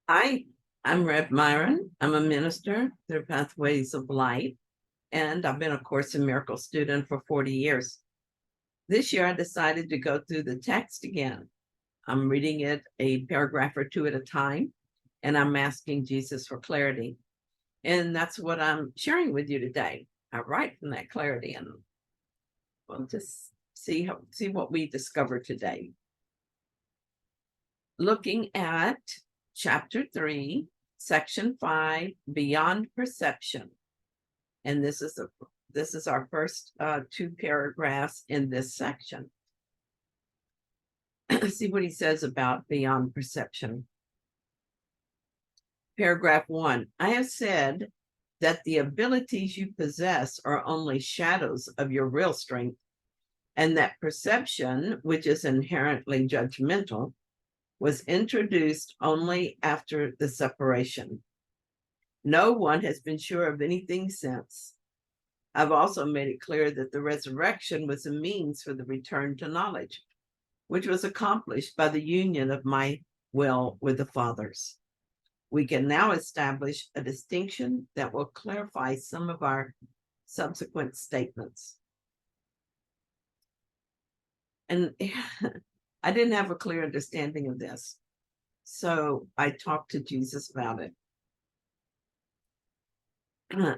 I'm Rev Myron. I'm a minister through Pathways of Light, and I've been a Course in Miracles student for 40 years. This year, I decided to go through the text again. I'm reading it a paragraph or two at a time, and I'm asking Jesus for clarity. And that's what I'm sharing with you today. I write from that clarity, and we'll just see what we discover today. Looking at chapter 3, section 5, Beyond Perception. And this is our first two paragraphs in this section. See what he says about beyond perception. Paragraph 1. I have said that the abilities you possess are only shadows of your real strength, and that perception, which is inherently judgmental, was introduced only after the separation. No one has been sure of anything since. I've also made it clear that the resurrection was a means for the return to knowledge, which was accomplished by the union of my will with the Father's. We can now establish a distinction that will clarify some of our subsequent statements. And I didn't have a clear understanding of this, so I talked to Jesus about it.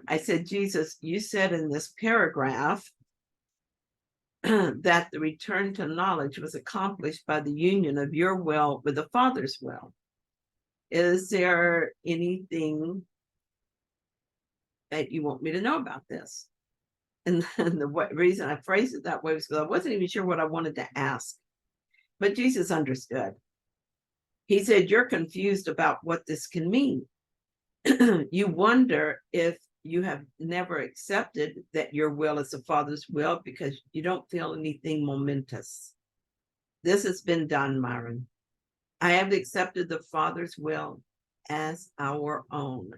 I said, Jesus, you said in this paragraph that the return to knowledge was accomplished by the union of your will with the Father's will. Is there anything that you want me to know about this? And the reason I phrased it that way was because I wasn't even sure what I wanted to ask. But Jesus understood. He said, you're confused about what this can mean. You wonder if you have never accepted that your will is the Father's will because you don't feel anything momentous. This has been done, Myron. I have accepted the Father's will as our own.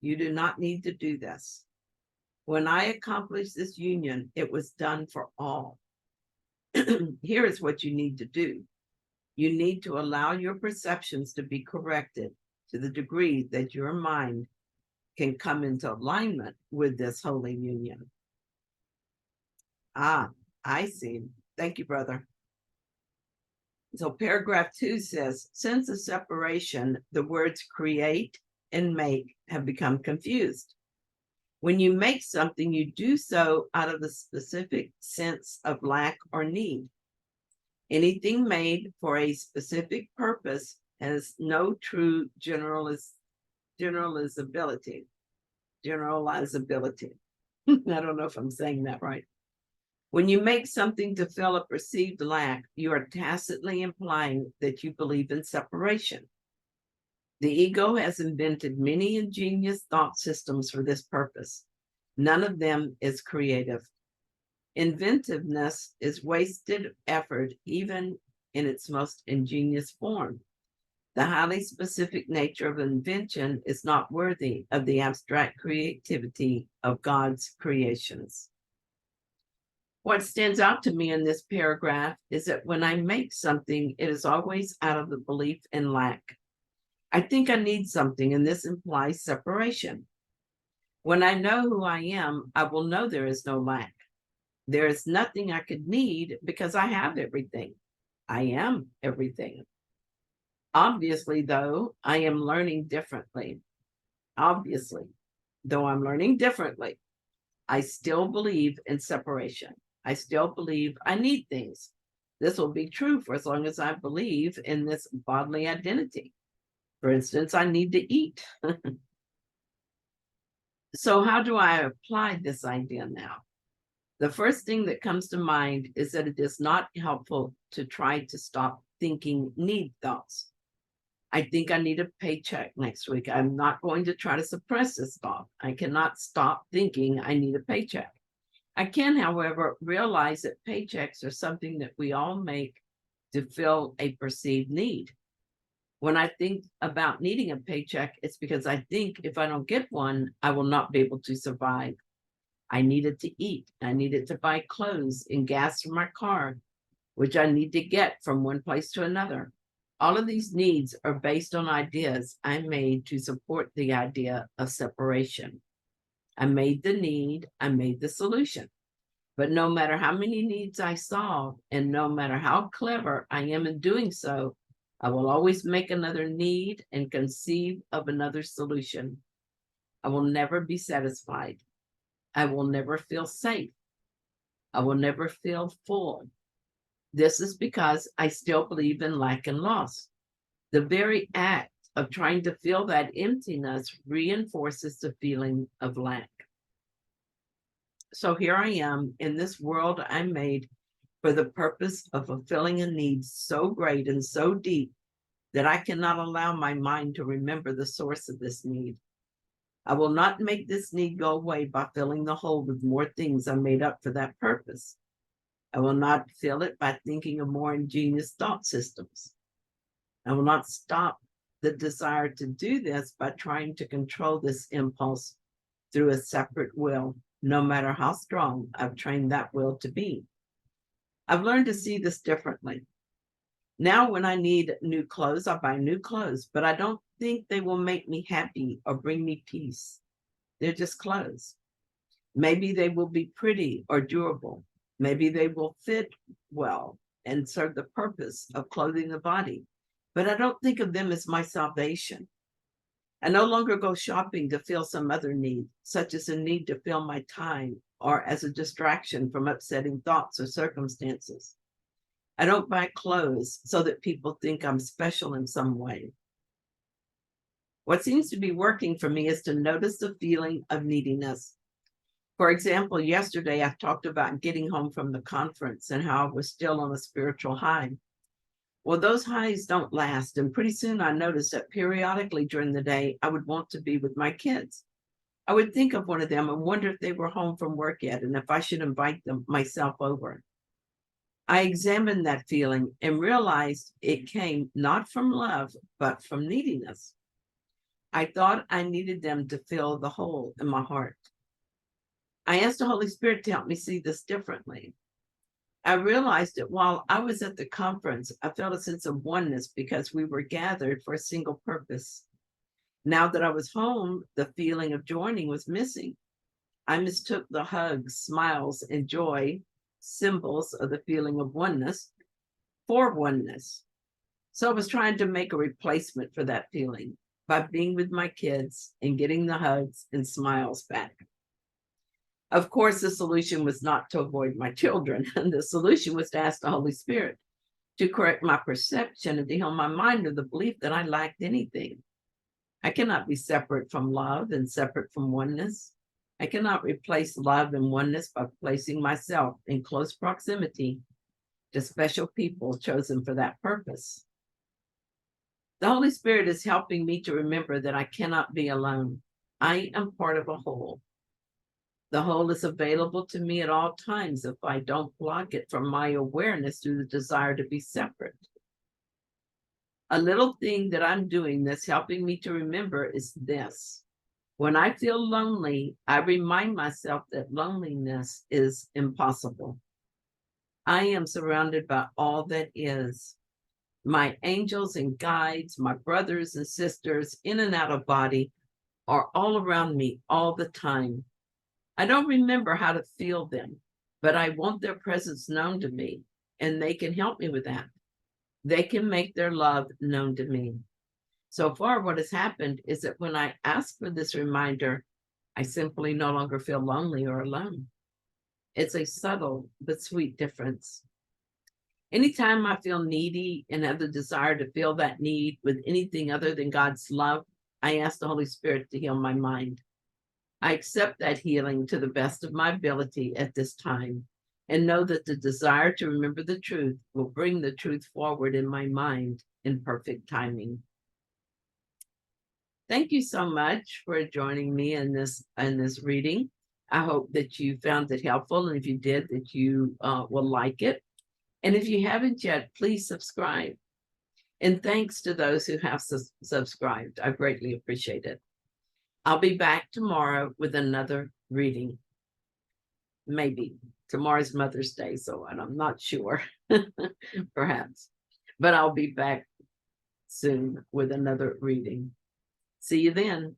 You do not need to do this. When I accomplished this union, it was done for all. Here is what you need to do. You need to allow your perceptions to be corrected to the degree that your mind can come into alignment with this holy union. I see. Thank you, brother. So paragraph 2 says, since the separation, the words create and make have become confused. When you make something, you do so out of the specific sense of lack or need. Anything made for a specific purpose has no true generalizability. I don't know if I'm saying that right. When you make something to fill a perceived lack, you are tacitly implying that you believe in separation. The ego has invented many ingenious thought systems for this purpose. None of them is creative. Inventiveness is wasted effort, even in its most ingenious form. The highly specific nature of invention is not worthy of the abstract creativity of God's creations. What stands out to me in this paragraph is that when I make something, it is always out of the belief in lack. I think I need something, and this implies separation. When I know who I am, I will know there is no lack. There is nothing I could need because I have everything. I am everything. Obviously, though, I am learning differently. Obviously, though I'm learning differently, I still believe in separation. I still believe I need things. This will be true for as long as I believe in this bodily identity. For instance, I need to eat. So how do I apply this idea now? The first thing that comes to mind is that it is not helpful to try to stop thinking need thoughts. I think I need a paycheck next week. I'm not going to try to suppress this thought. I cannot stop thinking I need a paycheck. I can, however, realize that paychecks are something that we all make to fill a perceived need. When I think about needing a paycheck, it's because I think if I don't get one, I will not be able to survive. I needed to eat. I needed to buy clothes and gas for my car, which I need to get from one place to another. All of these needs are based on ideas I made to support the idea of separation. I made the need, I made the solution. But no matter how many needs I solve, and no matter how clever I am in doing so, I will always make another need and conceive of another solution. I will never be satisfied. I will never feel safe. I will never feel full. This is because I still believe in lack and loss. The very act of trying to fill that emptiness reinforces the feeling of lack. So here I am in this world I made for the purpose of fulfilling a need so great and so deep that I cannot allow my mind to remember the source of this need. I will not make this need go away by filling the hole with more things I made up for that purpose. I will not fill it by thinking of more ingenious thought systems. I will not stop the desire to do this by trying to control this impulse through a separate will, no matter how strong I've trained that will to be. I've learned to see this differently. Now, when I need new clothes, I buy new clothes, but I don't think they will make me happy or bring me peace. They're just clothes. Maybe they will be pretty or durable. Maybe they will fit well and serve the purpose of clothing the body, but I don't think of them as my salvation. I no longer go shopping to fill some other need, such as a need to fill my time or as a distraction from upsetting thoughts or circumstances. I don't buy clothes so that people think I'm special in some way. What seems to be working for me is to notice the feeling of neediness. For example, yesterday I talked about getting home from the conference and how I was still on a spiritual high. Well, those highs don't last, and pretty soon I noticed that periodically during the day, I would want to be with my kids. I would think of one of them and wonder if they were home from work yet and if I should invite them myself over. I examined that feeling and realized it came not from love, but from neediness. I thought I needed them to fill the hole in my heart. I asked the Holy Spirit to help me see this differently. I realized that while I was at the conference, I felt a sense of oneness because we were gathered for a single purpose. Now that I was home, the feeling of joining was missing. I mistook the hugs, smiles, and joy, symbols of the feeling of oneness, for oneness. So I was trying to make a replacement for that feeling by being with my kids and getting the hugs and smiles back. Of course, the solution was not to avoid my children. The solution was to ask the Holy Spirit to correct my perception and to heal my mind of the belief that I lacked anything. I cannot be separate from love and separate from oneness. I cannot replace love and oneness by placing myself in close proximity to special people chosen for that purpose. The Holy Spirit is helping me to remember that I cannot be alone. I am part of a whole. The whole is available to me at all times if I don't block it from my awareness through the desire to be separate. A little thing that I'm doing that's helping me to remember is this. When I feel lonely, I remind myself that loneliness is impossible. I am surrounded by all that is. My angels and guides, my brothers and sisters in and out of body are all around me all the time. I don't remember how to feel them, but I want their presence known to me, and they can help me with that. They can make their love known to me. So far, what has happened is that when I ask for this reminder, I simply no longer feel lonely or alone. It's a subtle but sweet difference. Anytime I feel needy and have the desire to fill that need with anything other than God's love, I ask the Holy Spirit to heal my mind. I accept that healing to the best of my ability at this time and know that the desire to remember the truth will bring the truth forward in my mind in perfect timing. Thank you so much for joining me in this reading. I hope that you found it helpful, and if you did, that you will like it. And if you haven't yet, please subscribe. And thanks to those who have subscribed. I greatly appreciate it. I'll be back tomorrow with another reading. Maybe. Tomorrow's Mother's Day, so I'm not sure. Perhaps. But I'll be back soon with another reading. See you then.